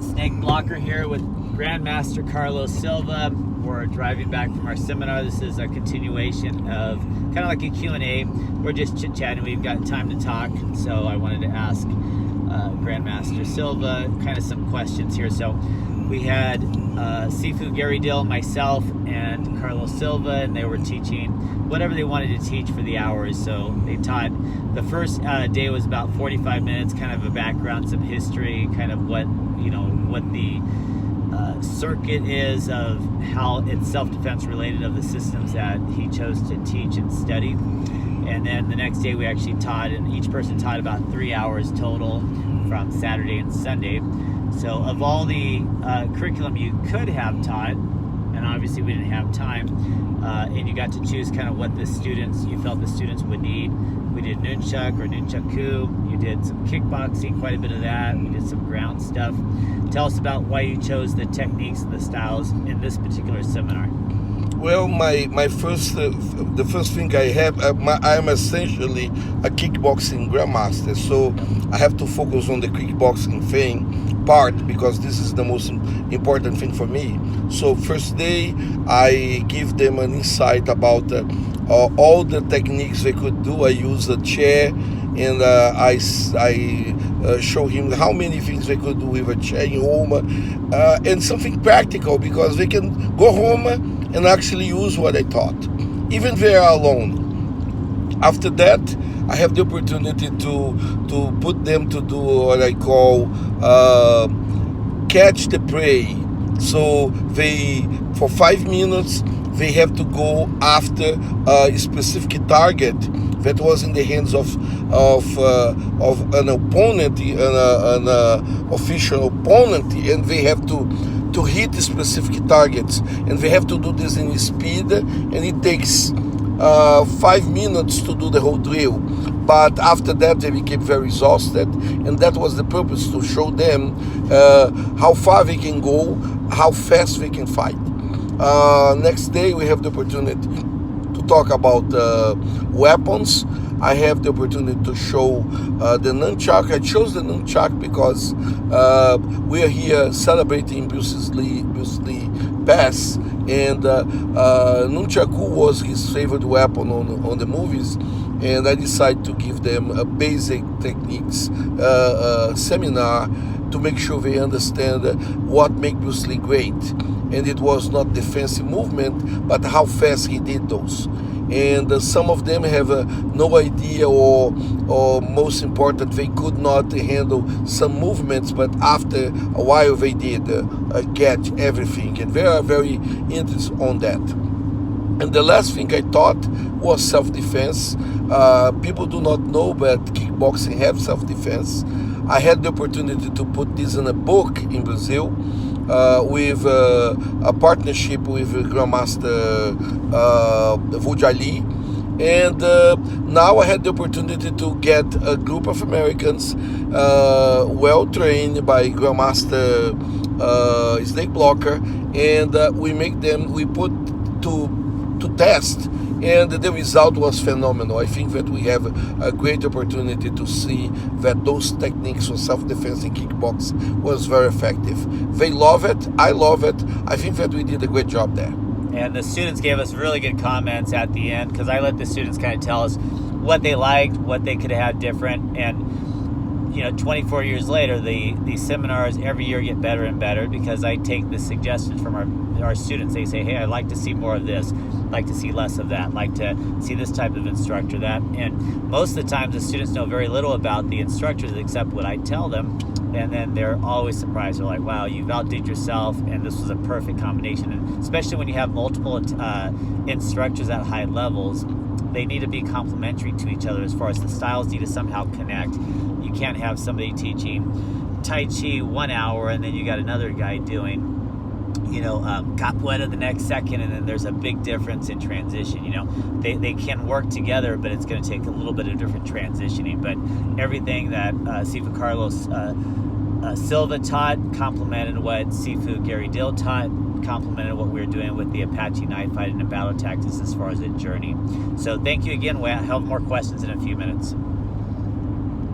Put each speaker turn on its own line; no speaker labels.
Snake Blocker here with Grandmaster Carlos Silva. We're driving back from our seminar. This is a continuation of kind of like a Q&A. We're just chit-chatting. We've got time to talk, so I wanted to ask Grandmaster Silva kind of some questions here. So we had Sifu Gary Dill, myself, and Carlos Silva, and they were teaching whatever they wanted to teach for the hours. So they taught, the first day was about 45 minutes, kind of a background, some history, kind of what the circuit is of how it's self-defense related of the systems that he chose to teach and study. And then the next day we actually taught, and each person taught about 3 hours total from Saturday and Sunday. So of all the curriculum you could have taught, and obviously we didn't have time, and you got to choose kind of what you felt the students would need. We did nunchuk or nunchaku. You did some kickboxing, quite a bit of that. We did some ground stuff. Tell us about why you chose the techniques and the styles in this particular seminar.
Well, the first thing I have, I am essentially a kickboxing grandmaster, so I have to focus on the kickboxing part because this is the most important thing for me. So first day, I give them an insight about all the techniques they could do. I use a chair, and I show him how many things they could do with a chair in home, and something practical because they can go home and actually use what I taught, even if they are alone. After that, I have the opportunity to put them to do what I call catch the prey. So for 5 minutes, they have to go after a specific target that was in the hands of an opponent, an official opponent, and they have to hit specific targets, and they have to do this in speed, and it takes 5 minutes to do the whole drill. But after that, they became very exhausted, and that was the purpose, to show them how far they can go, how fast they can fight. Next day, we have the opportunity to talk about weapons. I have the opportunity to show the nunchuck. I chose the nunchuck because we are here celebrating Bruce Lee Pass, and nunchaku was his favorite weapon on the movies, and I decided to give them a basic techniques seminar to make sure they understand what makes Bruce Lee great. And it was not defensive movement, but how fast he did those. And some of them have no idea, or most important, they could not handle some movements, but after a while they did catch everything, and they are very interested on that. And the last thing I taught was self-defense. People do not know, but kickboxing have self-defense. I had the opportunity to put this in a book in Brazil, with a partnership with Grandmaster Vujali, and now I had the opportunity to get a group of Americans well trained by Grandmaster Snake Blocker, and we put to test, and the result was phenomenal. I think that we have a great opportunity to see that those techniques for self-defense in kickbox was very effective. They love it. I love it. I think that we did a great job there.
And the students gave us really good comments at the end, because I let the students kind of tell us what they liked, what they could have had different. And 24 years later, the seminars every year get better and better, because I take the suggestions from our students. They say, hey, I'd like to see more of this, like to see less of that, like to see this type of instructor, that. And most of the times the students know very little about the instructors except what I tell them, and then they're always surprised. They're like, wow, you've outdid yourself, and this was a perfect combination. And especially when you have multiple instructors at high levels, they need to be complementary to each other as far as the styles need to somehow connect. You can't have somebody teaching Tai Chi 1 hour and then you got another guy doing capoeira the next second, and then there's a big difference in transition. They can work together, but it's going to take a little bit of different transitioning. But everything that Sifu Carlos Silva taught complemented what Sifu Gary Dill taught, complemented what we were doing with the Apache knife fighting and battle tactics as far as a journey. So thank you again. We'll have more questions in a few minutes.